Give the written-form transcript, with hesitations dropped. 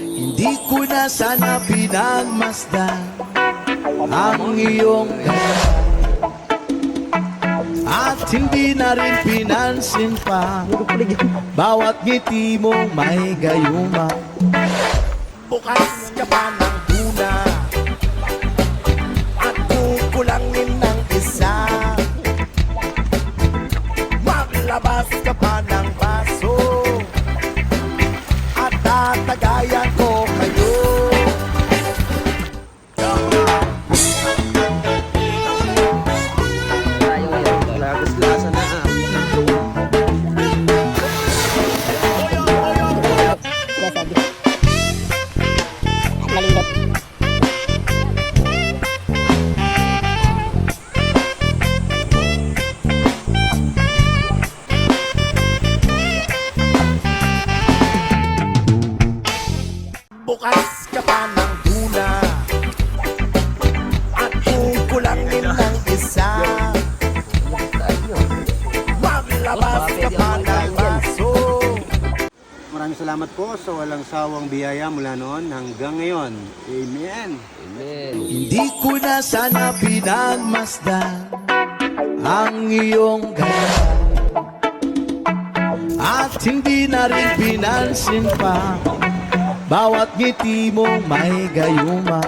Hindi ko na sana pinagmasdan ang iyong ganda, at hindi na rin pinansin pa bawat ngiti mong may gayuma. Bukas ka pa ng tuna at kukulangin ng isa. Maglabas ka pa ng baso at tatagayan ko kayo. Lagas-lasa na Sinasabi. Malindot. Bukas ka pa ng tuna at kukulangin ng isa. Maglabas ka pa ng baso. Maraming salamat po sa walang sawang biyaya mula noon hanggang ngayon. Amen. Hindi ko na sana pinagmasdan ang iyong ganda, at hindi na rin pinansin pa bawat ngiti mong may gayuma.